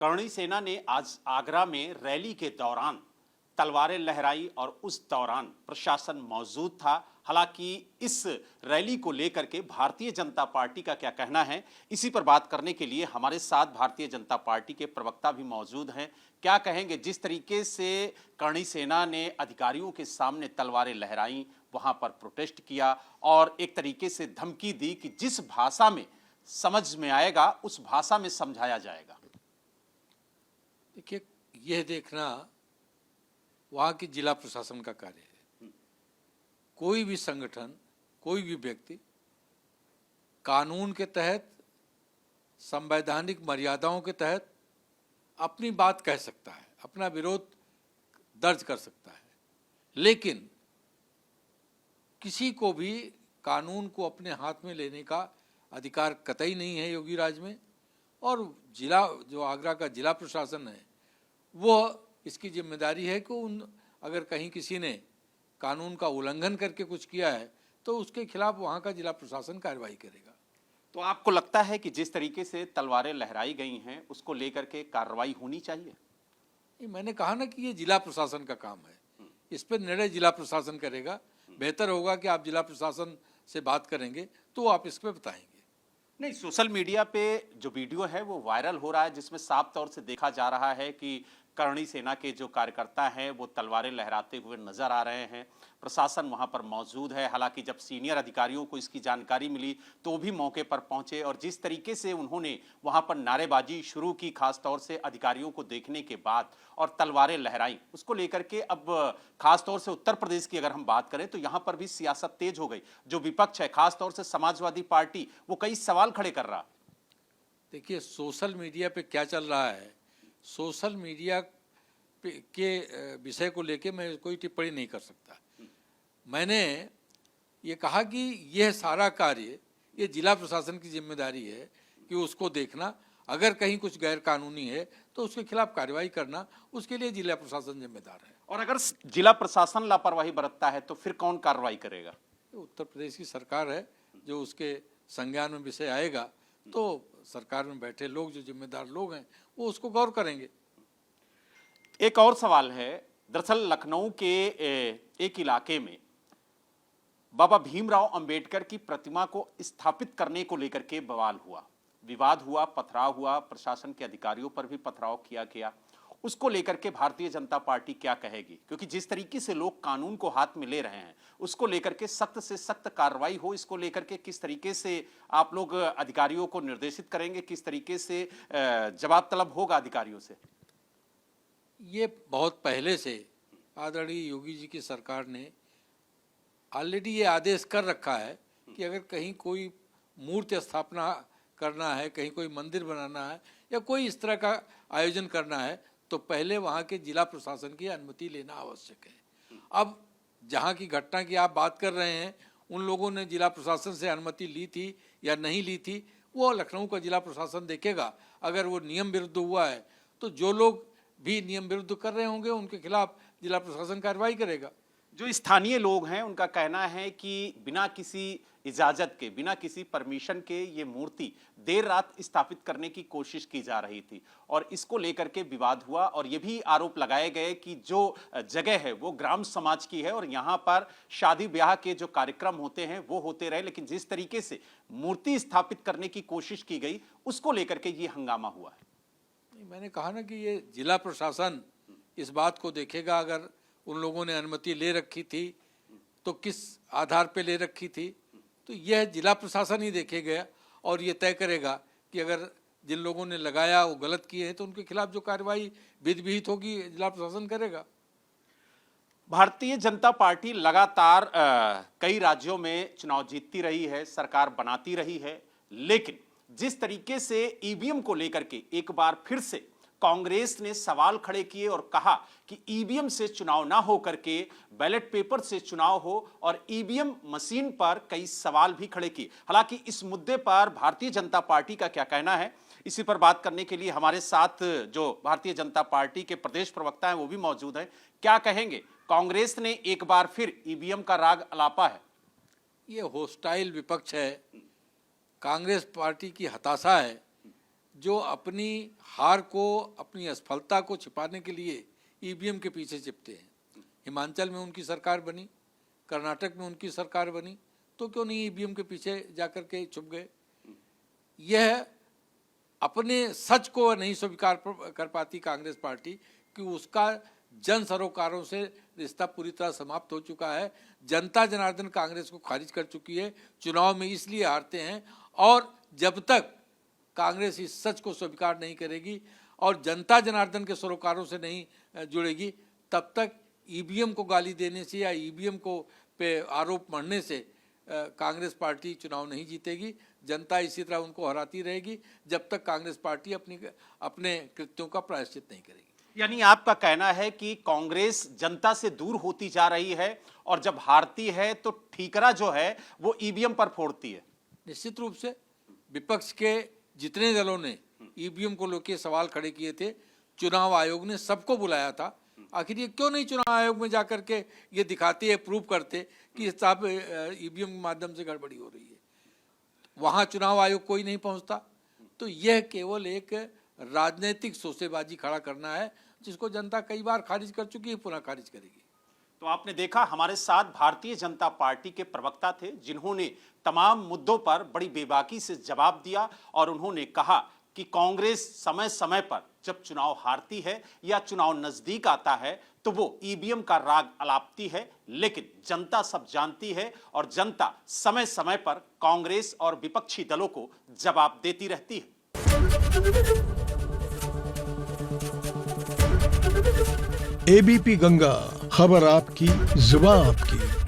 करणी सेना ने आज आगरा में रैली के दौरान तलवारें लहराई और उस दौरान प्रशासन मौजूद था। हालांकि इस रैली को लेकर के भारतीय जनता पार्टी का क्या कहना है, इसी पर बात करने के लिए हमारे साथ भारतीय जनता पार्टी के प्रवक्ता भी मौजूद हैं। क्या कहेंगे, जिस तरीके से करणी सेना ने अधिकारियों के सामने तलवारें लहराई, वहां पर प्रोटेस्ट किया और एक तरीके से धमकी दी कि जिस भाषा में समझ में आएगा उस भाषा में समझाया जाएगा। देखिए, यह देखना वहाँ की जिला प्रशासन का कार्य है। कोई भी संगठन, कोई भी व्यक्ति कानून के तहत, संवैधानिक मर्यादाओं के तहत अपनी बात कह सकता है, अपना विरोध दर्ज कर सकता है, लेकिन किसी को भी कानून को अपने हाथ में लेने का अधिकार कतई नहीं है योगी राज में। और जिला जो आगरा का जिला प्रशासन है, वो इसकी जिम्मेदारी है कि अगर कहीं किसी ने कानून का उल्लंघन करके कुछ किया है तो उसके खिलाफ वहाँ का जिला प्रशासन कार्रवाई करेगा। तो आपको लगता है कि जिस तरीके से तलवारें लहराई गई हैं उसको लेकर के कार्रवाई होनी चाहिए? मैंने कहा ना कि ये जिला प्रशासन का काम है, इस पर निर्णय जिला प्रशासन करेगा। बेहतर होगा कि आप जिला प्रशासन से बात करेंगे तो आप इस पर बताएंगे। नहीं, सोशल मीडिया पे जो वीडियो है वो वायरल हो रहा है, जिसमें साफ तौर से देखा जा रहा है कि करणी सेना के जो कार्यकर्ता हैं वो तलवारें लहराते हुए नजर आ रहे हैं। प्रशासन वहां पर मौजूद है। हालांकि जब सीनियर अधिकारियों को इसकी जानकारी मिली तो भी मौके पर पहुंचे और जिस तरीके से उन्होंने वहां पर नारेबाजी शुरू की, खास तौर से अधिकारियों को देखने के बाद, और तलवारें लहराई, उसको लेकर के अब खास तौर से उत्तर प्रदेश की अगर हम बात करें तो यहां पर भी सियासत तेज हो गई। जो विपक्ष है, खास तौर से समाजवादी पार्टी, वो कई सवाल खड़े कर रहा। देखिए, सोशल मीडिया पे क्या चल रहा है, सोशल मीडिया के विषय को लेके मैं कोई टिप्पणी नहीं कर सकता। मैंने ये कहा कि यह सारा कार्य ये जिला प्रशासन की जिम्मेदारी है कि उसको देखना, अगर कहीं कुछ गैर कानूनी है तो उसके खिलाफ कार्रवाई करना, उसके लिए जिला प्रशासन जिम्मेदार है। और अगर जिला प्रशासन लापरवाही बरतता है तो फिर कौन कार्रवाई करेगा? उत्तर प्रदेश की सरकार है, जो उसके संज्ञान में विषय आएगा तो सरकार में बैठे लोग, जो जिम्मेदार लोग हैं, वो उसको गौर करेंगे। एक और सवाल है, दरअसल लखनऊ के एक इलाके में बाबा भीमराव अंबेडकर की प्रतिमा को स्थापित करने को लेकर के बवाल हुआ, विवाद हुआ, पथराव हुआ, प्रशासन के अधिकारियों पर भी पथराव किया गया। उसको लेकर के भारतीय जनता पार्टी क्या कहेगी? क्योंकि जिस तरीके से लोग कानून को हाथ में ले रहे हैं, उसको लेकर के सख्त से सख्त कार्रवाई हो, इसको लेकर के किस तरीके से आप लोग अधिकारियों को निर्देशित करेंगे, किस तरीके से जवाब तलब होगा अधिकारियों से? ये बहुत पहले से आदरणीय योगी जी की सरकार ने ऑलरेडी ये आदेश कर रखा है कि अगर कहीं कोई मूर्ति स्थापना करना है, कहीं कोई मंदिर बनाना है या कोई इस तरह का आयोजन करना है तो पहले वहाँ के जिला प्रशासन की अनुमति लेना आवश्यक है। अब जहाँ की घटना की आप बात कर रहे हैं, उन लोगों ने जिला प्रशासन से अनुमति ली थी या नहीं ली थी, वो लखनऊ का जिला प्रशासन देखेगा। अगर वो नियम विरुद्ध हुआ है तो जो लोग भी नियम विरुद्ध कर रहे होंगे उनके खिलाफ जिला प्रशासन कार्रवाई करेगा। जो स्थानीय लोग हैं उनका कहना है कि बिना किसी इजाजत के, बिना किसी परमिशन के ये मूर्ति देर रात स्थापित करने की कोशिश की जा रही थी और इसको लेकर के विवाद हुआ और ये भी आरोप लगाए गए कि जो जगह है वो ग्राम समाज की है और यहाँ पर शादी ब्याह के जो कार्यक्रम होते हैं वो होते रहे, लेकिन जिस तरीके से मूर्ति स्थापित करने की कोशिश की गई उसको लेकर के ये हंगामा हुआ है। मैंने कहा ना कि ये जिला प्रशासन इस बात को देखेगा। अगर उन लोगों ने अनुमति ले रखी थी तो किस आधार पे ले रखी थी, तो यह जिला प्रशासन ही देखेगा और ये तय करेगा कि अगर जिन लोगों ने लगाया वो गलत किए हैं तो उनके खिलाफ जो कार्रवाई विधि विहित होगी जिला प्रशासन करेगा। भारतीय जनता पार्टी लगातार कई राज्यों में चुनाव जीतती रही है, सरकार बनाती रही है, लेकिन जिस तरीके से ईवीएम को लेकर के एक बार फिर से कांग्रेस ने सवाल खड़े किए और कहा कि ईवीएम से चुनाव ना हो करके बैलेट पेपर से चुनाव हो, और ईवीएम मशीन पर कई सवाल भी खड़े किए। हालांकि इस मुद्दे पर भारतीय जनता पार्टी का क्या कहना है, इसी पर बात करने के लिए हमारे साथ जो भारतीय जनता पार्टी के प्रदेश प्रवक्ता हैं वो भी मौजूद हैं। क्या कहेंगे, कांग्रेस ने एक बार फिर ईवीएम का राग अलापा है? ये होस्टाइल विपक्ष है, कांग्रेस पार्टी की हताशा है जो अपनी हार को, अपनी असफलता को छिपाने के लिए ईवीएम के पीछे चिपते हैं। हिमाचल में उनकी सरकार बनी, कर्नाटक में उनकी सरकार बनी, तो क्यों नहीं ईवीएम के पीछे जाकर के छुप गए? यह अपने सच को नहीं स्वीकार कर पाती कांग्रेस पार्टी कि उसका जन सरोकारों से रिश्ता पूरी तरह समाप्त हो चुका है। जनता जनार्दन कांग्रेस को खारिज कर चुकी है। चुनाव में इसलिए हारते हैं, और जब तक कांग्रेस इस सच को स्वीकार नहीं करेगी और जनता जनार्दन के सरोकारों से नहीं जुड़ेगी, तब तक ईवीएम को गाली देने से या ईवीएम को पे आरोप मढ़ने से कांग्रेस पार्टी चुनाव नहीं जीतेगी। जनता इसी तरह उनको हराती रहेगी जब तक कांग्रेस पार्टी अपने कृत्यों का प्रायश्चित नहीं करेगी। यानी आपका कहना है कि कांग्रेस जनता से दूर होती जा रही है और जब हारती है तो ठीकरा जो है वो ईवीएम पर फोड़ती है। निश्चित रूप से विपक्ष के जितने दलों ने ईवीएम को लेकर सवाल खड़े किए थे, चुनाव आयोग ने सबको बुलाया था। आखिर ये क्यों नहीं चुनाव आयोग में जाकर के ये दिखाते, प्रूव करते कि साहब ईवीएम के माध्यम से गड़बड़ी हो रही है? वहाँ चुनाव आयोग कोई नहीं पहुँचता। तो यह केवल एक राजनीतिक सोसेबाजी खड़ा करना है, जिसको जनता कई बार खारिज कर चुकी है, पुनः खारिज करेगी। तो आपने देखा, हमारे साथ भारतीय जनता पार्टी के प्रवक्ता थे जिन्होंने तमाम मुद्दों पर बड़ी बेबाकी से जवाब दिया और उन्होंने कहा कि कांग्रेस समय समय पर जब चुनाव हारती है या चुनाव नजदीक आता है तो वो ईवीएम का राग अलापती है, लेकिन जनता सब जानती है और जनता समय समय पर कांग्रेस और विपक्षी दलों को जवाब देती रहती है। एबीपी गंगा, खबर आपकी, जुबान आपकी।